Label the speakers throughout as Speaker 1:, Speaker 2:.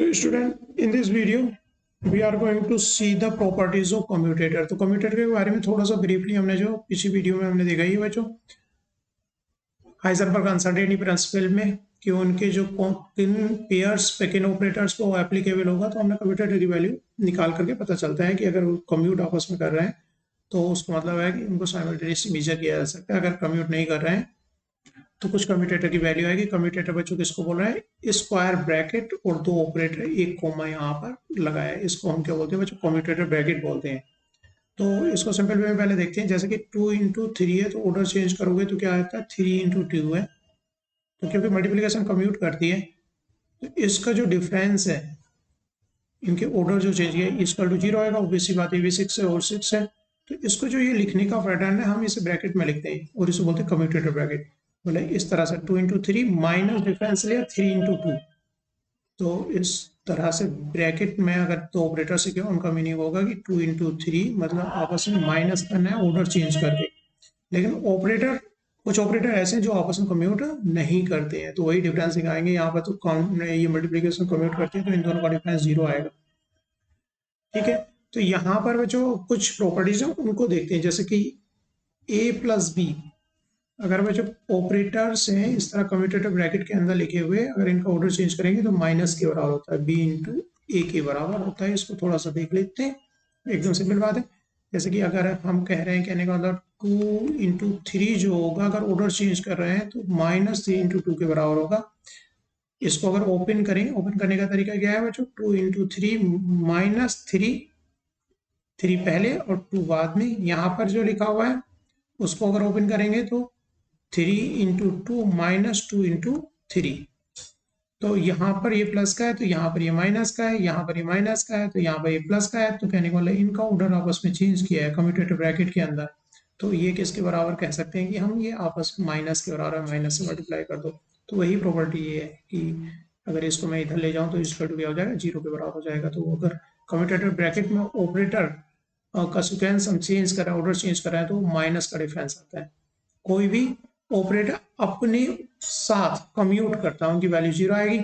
Speaker 1: So student, in this video we are going to see the properties of commutator। तो commutator के बारे में थोड़ा सा ब्रीफली हमने जो पिछली वीडियो में हमने देखा ही है बच्चों, हाइजेनबर्ग अनसर्टेनिटी प्रिंसिपल में कि उनके जो किन पेयर्स पे किन ऑपरेटर्स को एप्लीकेबल होगा, तो हमने कम्यूटेटर की वैल्यू निकाल करके पता चलता है कि अगर कम्यूट आपस में कर रहे हैं तो उसका मतलब है कि उनको साइमल्टेनियसली मेजर किया जा सकता है। अगर कम्यूट नहीं कर रहे हैं तो कुछ कम्यूटेटर की वैल्यू आएगी। कम्यूटेटर बच्चों किसको बोल रहे हैं? स्क्वायर ब्रैकेट और दो ऑपरेटर एक कोमा यहाँ पर लगाया है, इसको हम क्या बोलते हैं बच्चों? कम्यूटेटर ब्रैकेट बोलते हैं। तो इसको सिंपल वे में पहले देखते हैं। जैसे कि 2 × 3 है तो ऑर्डर चेंज करोगे तो क्या आता है? 3 × 2 है। तो क्योंकि मल्टीप्लिकेशन कम्यूट करती है तो इसका जो डिफरेंस है, इनके ऑर्डर जो चेंज किया इक्वल टू 0 आएगा। ऑब्वियसली बात है, भी 6 है और 6 है। तो इसको जो ये लिखने का पैटर्न है हम इसे ब्रैकेट में लिखते हैं और इसे बोलते हैं कम्यूटेटर ब्रैकेट। बोले इस तरह से 2 × 3 माइनस डिफरेंस लिया 3 × 2। तो इस तरह से ब्रैकेट में अगर दो ऑपरेटर से क्या उनका मीनिंग होगा कि 2 × 3 मतलब आपस में माइनस करना है ऑर्डर चेंज करके। लेकिन ऑपरेटर, कुछ ऑपरेटर ऐसे हैं जो आपस में कम्यूट नहीं करते हैं, तो वही डिफरेंस दिखाएंगे। यहाँ पर तो ये मल्टीप्लिकेशन कम्यूट करते हैं तो इन दोनों का डिफरेंस 0 आएगा। ठीक है, तो यहाँ पर जो कुछ प्रॉपर्टीज हैं उनको देखते हैं। जैसे कि a+b, अगर बच्चों ऑपरेटर्स हैं इस तरह कम्यूटेटर ब्रैकेट के अंदर लिखे हुए, अगर इनका ऑर्डर चेंज करेंगे तो माइनस के बराबर होता है, b × a के बराबर होता है। इसको थोड़ा सा देख लेते हैं, एकदम सिंपल बात है। जैसे कि अगर हम कह रहे हैं, कहने का मतलब 2 × 3 जो होगा, अगर ऑर्डर चेंज कर रहे हैं तो -3 × 2 के बराबर होगा। इसको अगर ओपन करें, ओपन करने का तरीका क्या है बच्चों? 2 × 3 -3 पहले और 2 बाद में। यहाँ पर जो लिखा हुआ है उसको अगर ओपन करेंगे तो 3 × 2 -2 × 3। तो यहाँ पर ये प्लस का है तो यहाँ पर ये माइनस का है, यहाँ पर ये माइनस का है तो यहाँ पर ये प्लस का है। तो कहने को मतलब इनका ऑर्डर आपस में चेंज किया है कम्यूटेटर ब्रैकेट के अंदर। तो ये किसके बराबर कह सकते हैं कि हम ये आपस में माइनस के बराबर, माइनस से मल्टीप्लाई कर दो। तो वही प्रॉपर्टी ये है कि अगर इसको मैं इधर ले जाऊँ तो इसका क्या हो जाएगा? 0 के बराबर हो जाएगा। तो अगर कम्यूटेटर ब्रैकेट में ऑपरेटर का सीक्वेंस हम चेंज कर रहे हैं, ऑर्डर चेंज कर रहे हैं, तो माइनस का डिफरेंस आता है। कोई भी ऑपरेटर अपने साथ कम्यूट करता है उनकी वैल्यू 0 आएगी।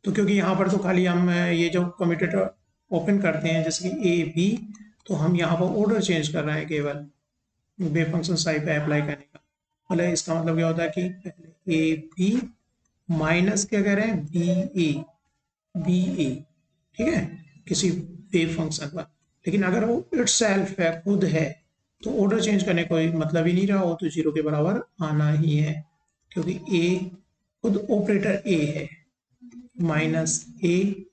Speaker 1: तो क्योंकि यहाँ पर तो खाली हम ये जो कम्यूटेटर ओपन करते हैं जैसे कि ए बी, तो हम यहाँ पर ऑर्डर चेंज कर रहे हैं केवल वेव फंक्शन साई पे अप्लाई करने का। मतलब इसका मतलब क्या होता है कि पहले ए बी माइनस क्या कह रहे हैं? बी ए, ठीक है, किसी वेव फंक्शन पर। लेकिन अगर वो इटसेल्फ है, खुद है, तो ऑर्डर चेंज करने का कोई मतलब ही नहीं रहा, वो तो 0 के बराबर आना ही है। क्योंकि ए खुद ऑपरेटर ए है, माइनस ए,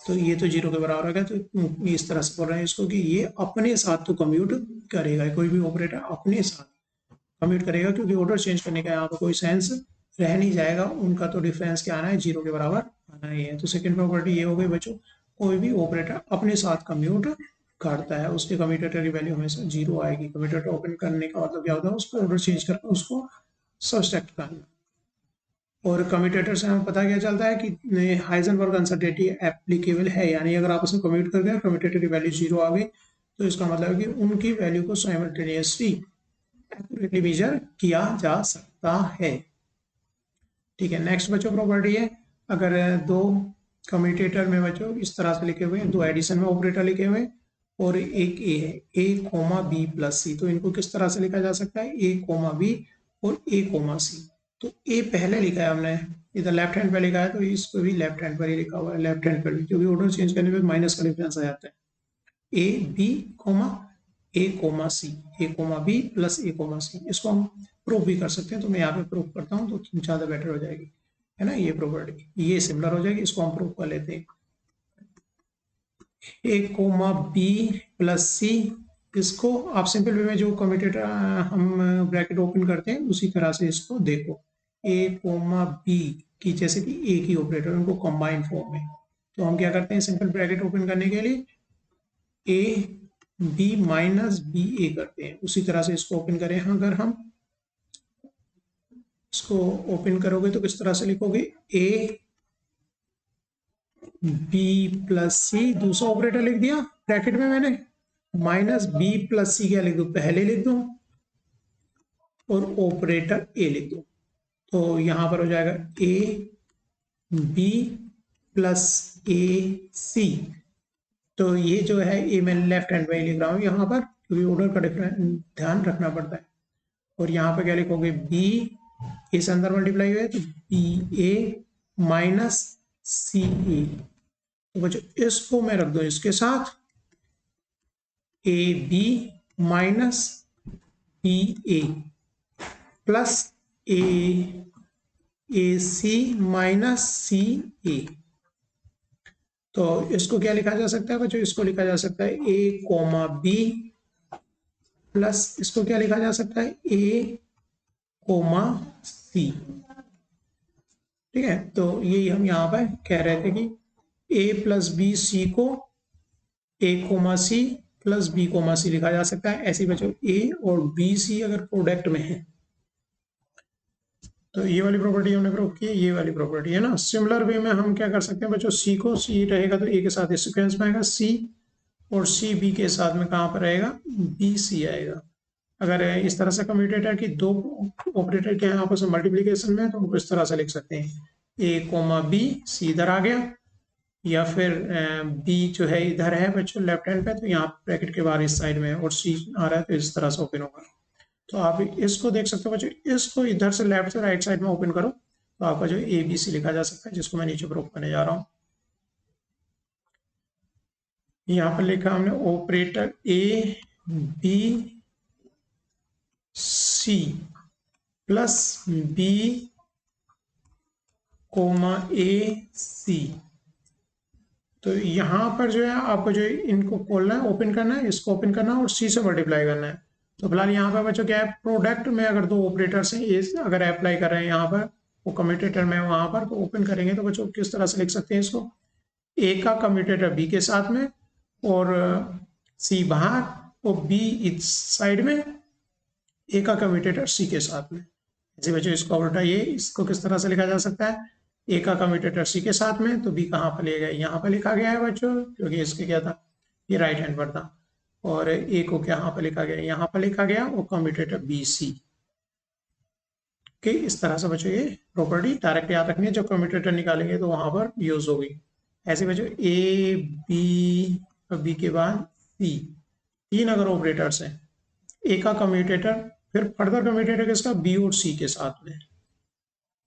Speaker 1: तो ये तो 0 के बराबर आ गया। तो इस तरह से बोल रहे हैं इसको कि ये अपने साथ तो कम्यूट करेगा, कोई भी ऑपरेटर अपने साथ कम्यूट करेगा, क्योंकि ऑर्डर चेंज करने का यहाँ पर कोई सेंस रह नहीं जाएगा। उनका तो डिफरेंस क्या आना है? 0 के बराबर आना ही है। तो सेकंड प्रॉपर्टी ये हो गई बच्चों, कोई भी ऑपरेटर अपने साथ कम्यूट करता है, उसके कम्यूटेटर की वैल्यू हमेशा 0 आएगी। कम्यूटेटर ओपन करने का मतलब क्या होता है? उसको ऑर्डर चेंज करके उसको सब्सट्रैक्ट करना। और कम्यूटेटर से हमें पता क्या चलता है कि हाइजेनबर्ग अनसर्टेनिटी एप्लीकेबल है, यानी अगर आपस में कम्यूट कर गए, कम्यूटेटर की वैल्यू 0 आ गई, तो इसका मतलब है कि उनकी वैल्यू को साइमल्टेनियसली एक्यूरेटली मेजर किया जा सकता है। ठीक है, नेक्स्ट बच्चों प्रॉपर्टी है, अगर दो कम्यूटेटर में बच्चों इस तरह से लिखे हुए हैं, दो एडिशन में ऑपरेटर लिखे हुए हैं और एक ए है, a,b+c, तो इनको किस तरह से लिखा जा सकता है? a,b और a,c। तो ए पहले लिखा है हमने, इधर लेफ्ट हैंड पे लिखा है, तो इसको भी लेफ्ट हैंड पर ही लिखा हुआ है, लेफ्ट हैंड पर भी, क्योंकि ऑर्डर चेंज करने पे माइनस का डिफरेंस आ जाता है। a,b,a,c, a,b+a,c, इसको हम प्रूफ भी कर सकते हैं। तो मैं यहाँ पे प्रूफ करता हूँ तो ज़्यादा बेटर हो जाएगी, है ना। ये प्रॉपर्टी ये सिमिलर हो जाएगी, इसको हम प्रूफ कर लेते हैं। a,b+c, इसको आप सिंपल वे में जो कम्यूटेटर हम ब्रैकेट ओपन करते हैं उसी तरह से इसको देखो। a,b की जैसे कि एक ही ऑपरेटर, उनको कंबाइन फॉर्म में, तो हम क्या करते हैं? सिंपल ब्रैकेट ओपन करने के लिए a,b-b करते हैं। उसी तरह से इसको ओपन करें, अगर हम इसको ओपन करोगे तो किस तरह से लिखोगे? a,b+c, दूसरा ऑपरेटर लिख दिया ब्रैकेट में मैंने, -b+c क्या लिख दो? पहले लिख दो और ऑपरेटर ए लिख दो। तो यहां पर हो जाएगा बी प्लस ए सी। तो ये जो है ये मैं लेफ्ट हैंड में लिख रहा हूँ यहाँ पर, क्योंकि ऑर्डर का ध्यान रखना पड़ता है। और यहाँ पे क्या लिखोगे, बी इस अंदर मल्टीप्लाई हुए तो B A minus C A. तो बच्चों इसको मैं रख दूं इसके साथ, A B minus B A plus A C minus C A. तो इसको क्या लिखा जा सकता है बच्चों, इसको लिखा जा सकता है ए कोमा बी प्लस इसको क्या लिखा जा सकता है, ए कोमा सी। ठीक है, तो यही हम यहाँ पर कह रहे थे कि ए प्लस बी सी को A comma C plus B comma C लिखा जा सकता है। ऐसे बच्चों ए और बी सी अगर प्रोडक्ट में है तो ये वाली प्रॉपर्टी हमने प्रूव की है, ये वाली प्रॉपर्टी है ना। सिमिलर वे में हम क्या कर सकते हैं बच्चों, सी को सी रहेगा तो ए के साथ इस सीक्वेंस में आएगा सी, और सी बी के साथ में कहाँ पर रहेगा, बी सी आएगा। अगर इस तरह से कम्यूटेटर की दो ऑपरेटर के हैं आपस में मल्टीप्लीकेशन में, तो उनको इस तरह से लिख सकते हैं, ए कोमा बी सी इधर आ गया, या फिर बी जो है इधर है बच्चों लेफ्ट हैंड पे, तो यहाँ ब्रैकेट के बाहर इस साइड में है, और सी आ रहा है तो इस तरह से ओपन होगा। तो आप इसको देख सकते हो बच्चों, इसको इधर से लेफ्ट से राइट साइड में ओपन करो तो आपका जो ए बी सी लिखा जा सकता है, जिसको मैं नीचे प्रूव करने जा रहा हूँ। यहाँ पर लिखा हमने operator A B C plus B comma A C. तो यहाँ पर जो है आपको जो इनको खोलना है, ओपन करना है, इसको ओपन करना है और सी से मल्टीप्लाई करना है। तो फिलहाल यहाँ पर बच्चों क्या है, प्रोडक्ट में अगर दो ऑपरेटर्स हैं, अगर अप्लाई कर रहे हैं यहाँ पर, वो कम्यूटेटर में वहाँ पर, तो ओपन करेंगे तो बच्चों किस तरह से लिख सकते हैं इसको, ए का कम्यूटेटर बी के साथ में और सी बाहर, और बी इस साइड में, ए का कम्यूटेटर सी के साथ में। ऐसे बच्चों इसको उल्टाइए, इसको किस तरह से लिखा जा सकता है, ए का कम्यूटेटर सी के साथ में, तो बी कहाँ पर लिया गया, यहाँ पर लिखा गया है बच्चों, क्योंकि इसके क्या था, ये राइट हैंड पर था। और ए को कहाँ पर लिखा गया, यहाँ पर लिखा गया, और कम्यूटेटर बी सी के। इस तरह से बच्चों ये प्रॉपर्टी डायरेक्ट याद रखनी है, जब कम्यूटेटर निकालेंगे तो वहां पर यूज होगी। ऐसे बच्चों ए बी के बाद सी, तीन अगर ऑपरेटर्स हैं, ए का कम्यूटेटर, फिर फर्दर कम्यूटेटर किसका, बी और सी के साथ में,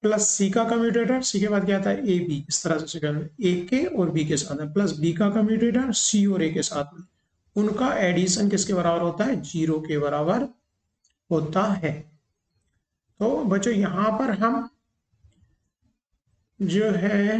Speaker 1: प्लस सी का कम्यूटेटर, सी के बाद क्या आता है ए बी, इस तरह से सेकंड में ए के और बी के साथ में, प्लस बी का कम्यूटेटर सी और ए के साथ में, उनका एडिशन किसके बराबर होता है, 0 के बराबर होता है। तो बच्चों यहाँ पर हम जो है